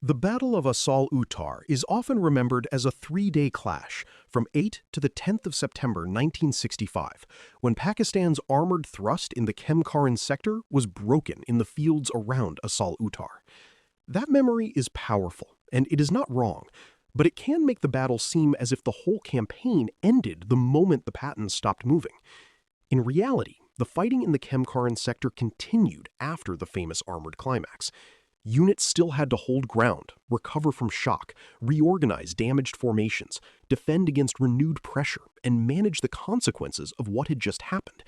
The Battle of Asal Uttar is often remembered as a three-day clash from 8 to the 10th of September 1965, when Pakistan's armored thrust in the Khem Karan sector was broken in the fields around Asal Uttar. That memory is powerful, and it is not wrong, but it can make the battle seem as if the whole campaign ended the moment the Pattons stopped moving. In reality, the fighting in the Khem Karan sector continued after the famous armored climax. Units still had to hold ground, recover from shock, reorganize damaged formations, defend against renewed pressure, and manage the consequences of what had just happened.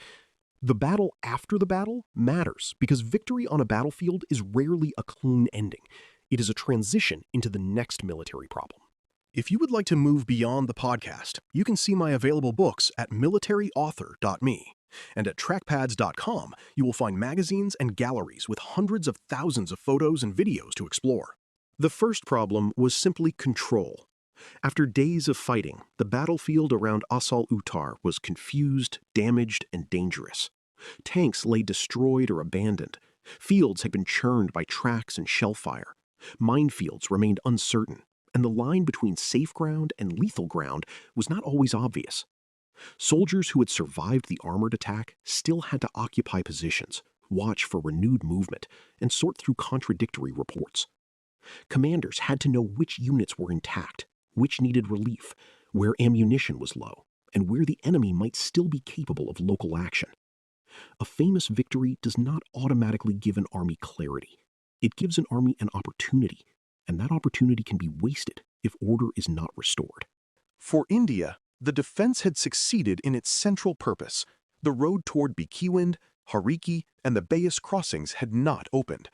The battle after the battle matters because victory on a battlefield is rarely a clean ending. It is a transition into the next military problem. If you would like to move beyond the podcast, you can see my available books at militaryauthor.me. And at trackpads.com, you will find magazines and galleries with hundreds of thousands of photos and videos to explore. The first problem was simply control. After days of fighting, the battlefield around Asal Uttar was confused, damaged, and dangerous. Tanks lay destroyed or abandoned. Fields had been churned by tracks and shell fire. Minefields remained uncertain, and the line between safe ground and lethal ground was not always obvious. Soldiers who had survived the armored attack still had to occupy positions, watch for renewed movement, and sort through contradictory reports. Commanders had to know which units were intact, which needed relief, where ammunition was low, and where the enemy might still be capable of local action. A famous victory does not automatically give an army clarity. It gives an army an opportunity, and that opportunity can be wasted if order is not restored. For India, the defense had succeeded in its central purpose. The road toward Bikiwind, Hariki, and the Beas crossings had not opened.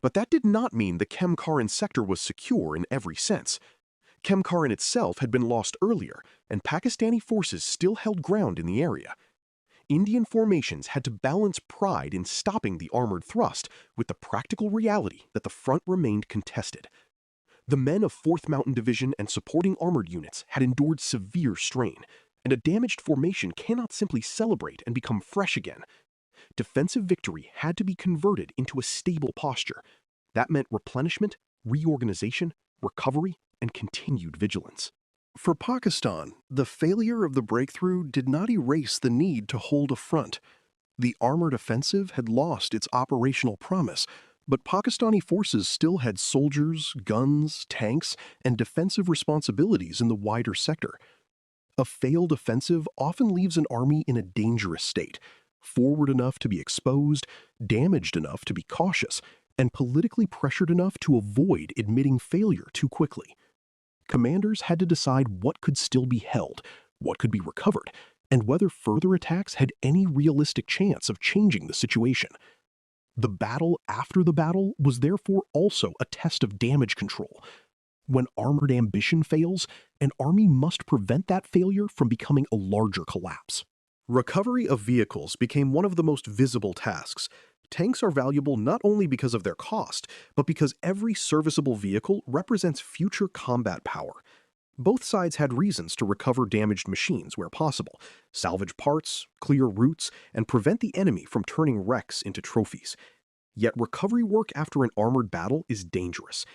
But that did not mean the Khem Karan sector was secure in every sense. Khem Karan itself had been lost earlier, and Pakistani forces still held ground in the area. Indian formations had to balance pride in stopping the armored thrust with the practical reality that the front remained contested. The men of 4th Mountain Division and supporting armored units had endured severe strain, and a damaged formation cannot simply celebrate and become fresh again. Defensive victory had to be converted into a stable posture. That meant replenishment, reorganization, recovery, and continued vigilance. For Pakistan, the failure of the breakthrough did not erase the need to hold a front. The armored offensive had lost its operational promise, but Pakistani forces still had soldiers, guns, tanks, and defensive responsibilities in the wider sector. A failed offensive often leaves an army in a dangerous state, forward enough to be exposed, damaged enough to be cautious, and politically pressured enough to avoid admitting failure too quickly. Commanders had to decide what could still be held, what could be recovered, and whether further attacks had any realistic chance of changing the situation. The battle after the battle was therefore also a test of damage control. When armored ambition fails, an army must prevent that failure from becoming a larger collapse. Recovery of vehicles became one of the most visible tasks. Tanks are valuable not only because of their cost, but because every serviceable vehicle represents future combat power. Both sides had reasons to recover damaged machines where possible, salvage parts, clear routes, and prevent the enemy from turning wrecks into trophies. Yet recovery work after an armored battle is dangerous.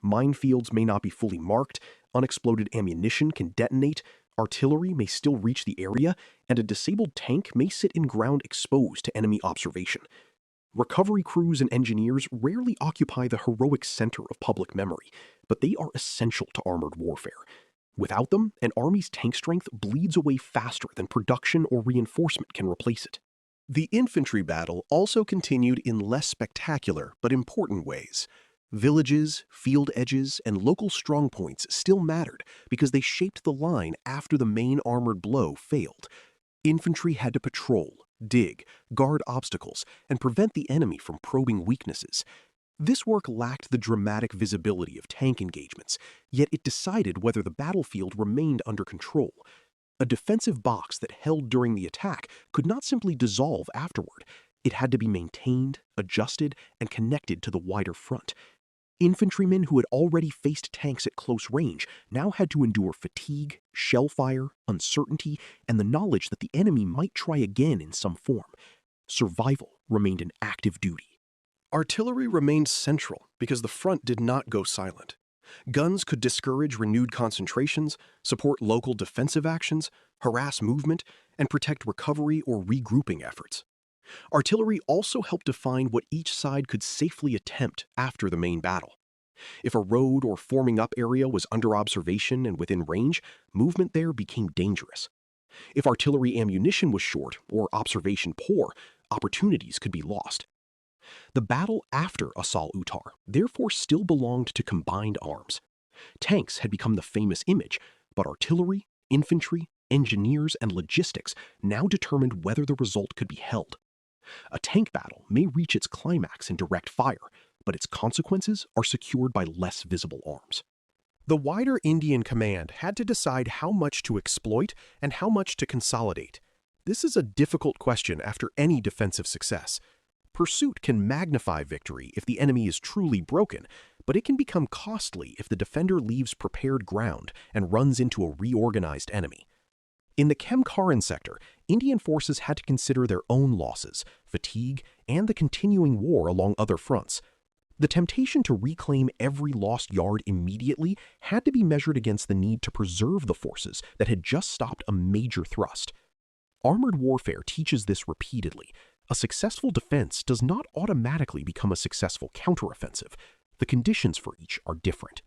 Minefields may not be fully marked, unexploded ammunition can detonate, artillery may still reach the area, and a disabled tank may sit in ground exposed to enemy observation. Recovery crews and engineers rarely occupy the heroic center of public memory, but they are essential to armored warfare. Without them, an army's tank strength bleeds away faster than production or reinforcement can replace it. The infantry battle also continued in less spectacular but important ways. Villages, field edges, and local strongpoints still mattered because they shaped the line after the main armored blow failed. Infantry had to patrol, dig, guard obstacles, and prevent the enemy from probing weaknesses. This work lacked the dramatic visibility of tank engagements, yet it decided whether the battlefield remained under control. A defensive box that held during the attack could not simply dissolve afterward. It had to be maintained, adjusted, and connected to the wider front. Infantrymen who had already faced tanks at close range now had to endure fatigue, shell fire, uncertainty, and the knowledge that the enemy might try again in some form. Survival remained an active duty. Artillery remained central because the front did not go silent. Guns could discourage renewed concentrations, support local defensive actions, harass movement, and protect recovery or regrouping efforts. Artillery also helped define what each side could safely attempt after the main battle. If a road or forming up area was under observation and within range, movement there became dangerous. If artillery ammunition was short or observation poor, opportunities could be lost. The battle after Asal Uttar therefore still belonged to combined arms. Tanks had become the famous image, but artillery, infantry, engineers, and logistics now determined whether the result could be held. A tank battle may reach its climax in direct fire, but its consequences are secured by less visible arms. The wider Indian command had to decide how much to exploit and how much to consolidate. This is a difficult question after any defensive success. Pursuit can magnify victory if the enemy is truly broken, but it can become costly if the defender leaves prepared ground and runs into a reorganized enemy. In the Khem Karan sector, Indian forces had to consider their own losses, fatigue, and the continuing war along other fronts. The temptation to reclaim every lost yard immediately had to be measured against the need to preserve the forces that had just stopped a major thrust. Armored warfare teaches this repeatedly. A successful defense does not automatically become a successful counteroffensive. The conditions for each are different.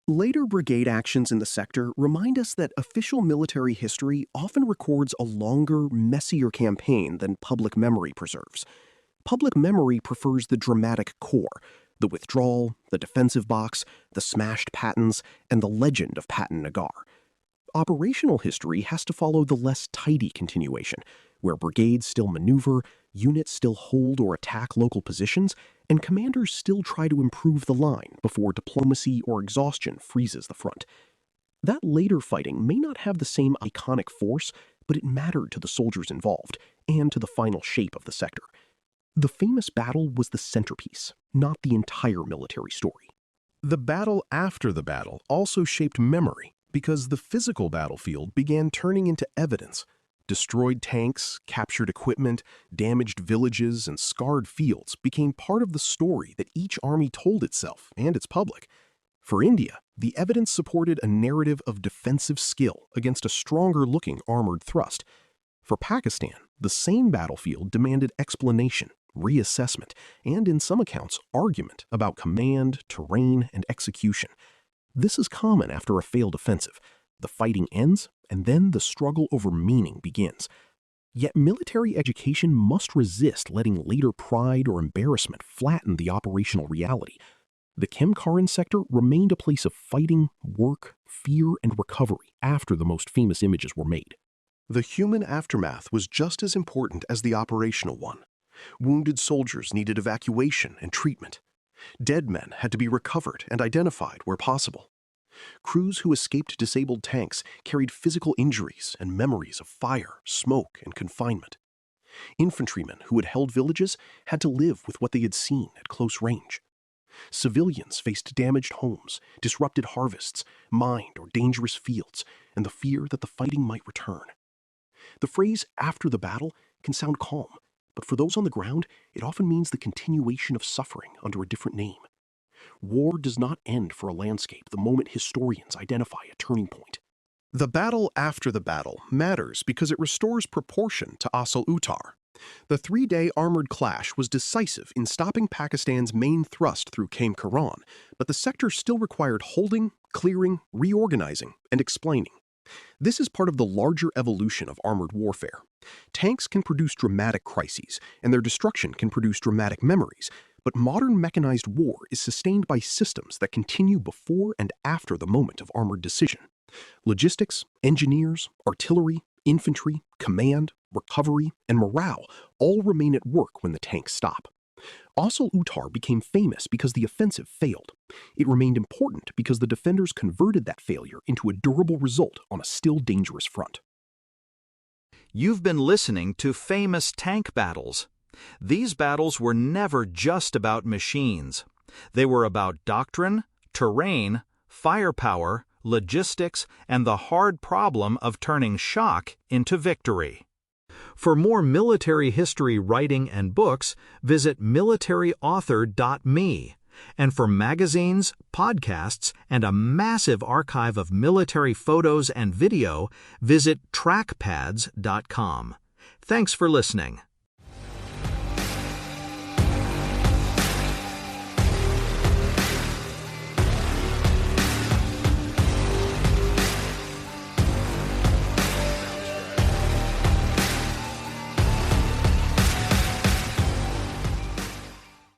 Later brigade actions in the sector remind us that official military history often records a longer, messier campaign than public memory preserves. Public memory prefers the dramatic core, the withdrawal, the defensive box, the smashed Pattons, and the legend of Patton Nagar. Operational history has to follow the less tidy continuation, where brigades still maneuver, units still hold or attack local positions, and commanders still try to improve the line before diplomacy or exhaustion freezes the front. That later fighting may not have the same iconic force, but it mattered to the soldiers involved and to the final shape of the sector. The famous battle was the centerpiece, not the entire military story. The battle after the battle also shaped memory because the physical battlefield began turning into evidence. Destroyed tanks, captured equipment, damaged villages, and scarred fields became part of the story that each army told itself and its public. For India, the evidence supported a narrative of defensive skill against a stronger-looking armored thrust. For Pakistan, the same battlefield demanded explanation, reassessment, and in some accounts, argument about command, terrain, and execution. This is common after a failed offensive. The fighting ends, and then the struggle over meaning begins. Yet military education must resist letting later pride or embarrassment flatten the operational reality. The Khem Karan sector remained a place of fighting, work, fear, and recovery after the most famous images were made. The human aftermath was just as important as the operational one. Wounded soldiers needed evacuation and treatment. Dead men had to be recovered and identified where possible. Crews who escaped disabled tanks carried physical injuries and memories of fire, smoke, and confinement. Infantrymen who had held villages had to live with what they had seen at close range. Civilians faced damaged homes, disrupted harvests, mined or dangerous fields, and the fear that the fighting might return. The phrase "after the battle" can sound calm, but for those on the ground, it often means the continuation of suffering under a different name. War does not end for a landscape the moment historians identify a turning point. The battle after the battle matters because it restores proportion to Asal Uttar. The three-day armored clash was decisive in stopping Pakistan's main thrust through Khem Karan, but the sector still required holding, clearing, reorganizing, and explaining. This is part of the larger evolution of armored warfare. Tanks can produce dramatic crises, and their destruction can produce dramatic memories, but modern mechanized war is sustained by systems that continue before and after the moment of armored decision. Logistics, engineers, artillery, infantry, command, recovery, and morale all remain at work when the tanks stop. Asal Uttar became famous because the offensive failed. It remained important because the defenders converted that failure into a durable result on a still dangerous front. You've been listening to Famous Tank Battles. These battles were never just about machines. They were about doctrine, terrain, firepower, logistics, and the hard problem of turning shock into victory. For more military history writing and books, visit militaryauthor.me. And for magazines, podcasts, and a massive archive of military photos and video, visit trackpads.com. Thanks for listening.